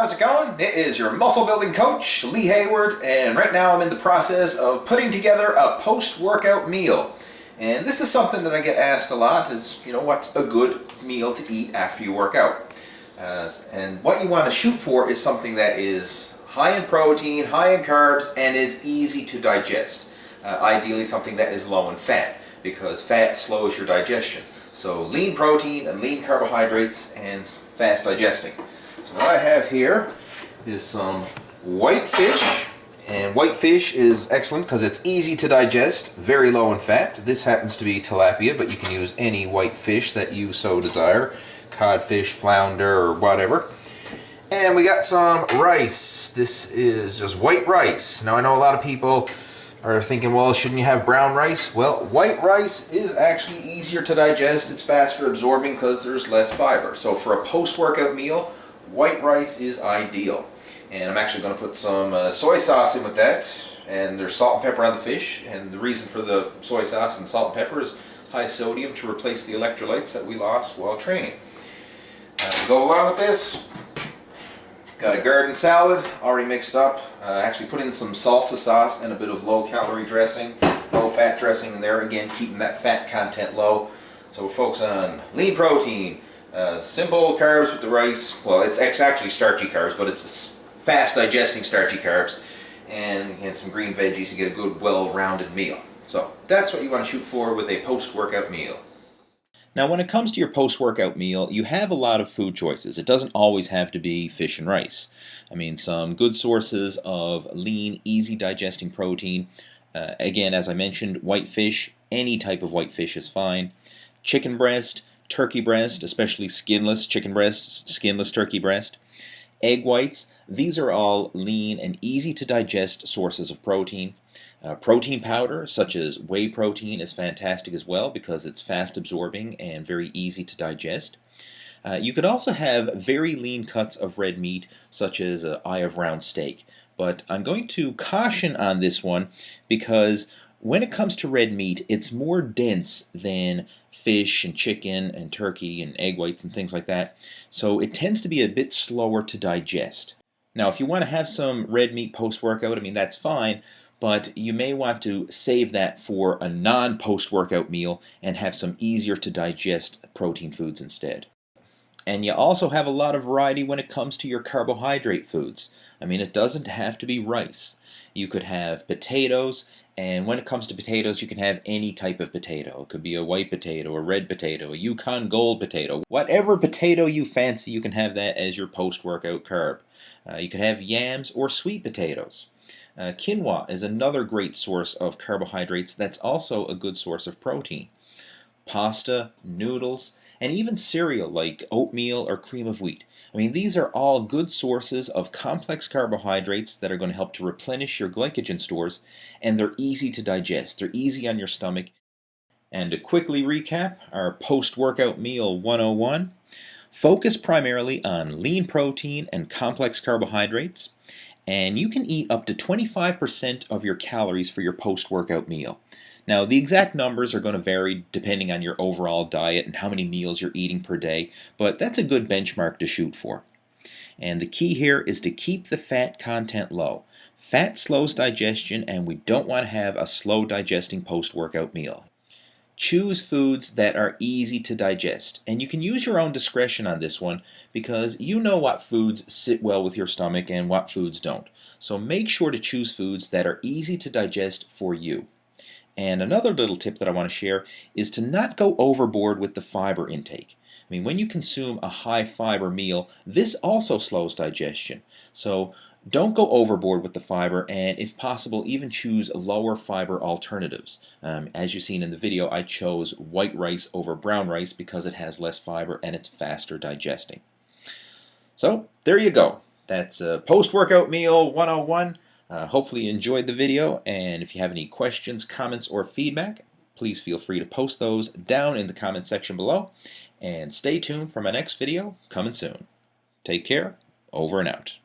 how's it going? It is your muscle building coach, Lee Hayward, and right now I'm in the process of putting together a post-workout meal. And this is something that I get asked a lot is, what's a good meal to eat after you work out? And what you want to shoot for is something that is high in protein, high in carbs, and is easy to digest. Ideally something that is low in fat, because fat slows your digestion. So lean protein and lean carbohydrates and fast digesting. So what I have here is some white fish, and white fish is excellent because it's easy to digest, very low in fat. This happens to be tilapia, but you can use any white fish that you so desire, codfish, flounder, or whatever. And we got some rice. This is just white rice. Now I know a lot of people are thinking, well, shouldn't you have brown rice? Well, white rice is actually easier to digest. It's faster absorbing because there's less fiber. So for a post-workout meal, white rice is ideal. And I'm actually going to put some soy sauce in with that. And there's salt and pepper on the fish. And the reason for the soy sauce and salt and pepper is high sodium to replace the electrolytes that we lost while training. To go along with this, got a garden salad already mixed up. Actually put in some salsa sauce and a bit of low-calorie dressing, low-fat dressing in there. Again, keeping that fat content low. So we're focused on lean protein, simple carbs with the rice. Well, it's actually starchy carbs, but it's fast-digesting starchy carbs. And again, some green veggies to get a good, well-rounded meal. So that's what you want to shoot for with a post-workout meal. Now, when it comes to your post-workout meal, you have a lot of food choices. It doesn't always have to be fish and rice. I mean, some good sources of lean, easy-digesting protein. Again, as I mentioned, white fish, any type of white fish is fine. Chicken breast, turkey breast, especially skinless chicken breast, skinless turkey breast. Egg whites, these are all lean and easy-to-digest sources of protein. Protein powder, such as whey protein, is fantastic as well because it's fast absorbing and very easy to digest. You could also have very lean cuts of red meat, such as an eye of round steak. But I'm going to caution on this one because when it comes to red meat, it's more dense than fish and chicken and turkey and egg whites and things like that. So it tends to be a bit slower to digest. Now, if you want to have some red meat post-workout, I mean, that's fine. But you may want to save that for a non-post-workout meal and have some easier to digest protein foods instead. And you also have a lot of variety when it comes to your carbohydrate foods. I mean, it doesn't have to be rice. You could have potatoes, and when it comes to potatoes, you can have any type of potato. It could be a white potato, a red potato, a Yukon Gold potato. Whatever potato you fancy, you can have that as your post-workout carb. You could have yams or sweet potatoes. Quinoa is another great source of carbohydrates that's also a good source of protein. Pasta, noodles, and even cereal like oatmeal or cream of wheat. I mean, these are all good sources of complex carbohydrates that are going to help to replenish your glycogen stores, and they're easy to digest. They're easy on your stomach. And to quickly recap our post-workout meal 101, focus primarily on lean protein and complex carbohydrates. And you can eat up to 25% of your calories for your post-workout meal. Now, the exact numbers are going to vary depending on your overall diet and how many meals you're eating per day, but that's a good benchmark to shoot for. And the key here is to keep the fat content low. Fat slows digestion, and we don't want to have a slow digesting post-workout meal. Choose foods that are easy to digest, and you can use your own discretion on this one because you know what foods sit well with your stomach and what foods don't. So make sure to choose foods that are easy to digest for you. And another little tip that I want to share is to not go overboard with the fiber intake. I mean, when you consume a high fiber meal, this also slows digestion. So don't go overboard with the fiber, and if possible, even choose lower fiber alternatives. As you've seen in the video, I chose white rice over brown rice because it has less fiber and it's faster digesting. So there you go. That's a post-workout meal 101. Hopefully you enjoyed the video, and if you have any questions, comments, or feedback, please feel free to post those down in the comment section below. And stay tuned for my next video coming soon. Take care. Over and out.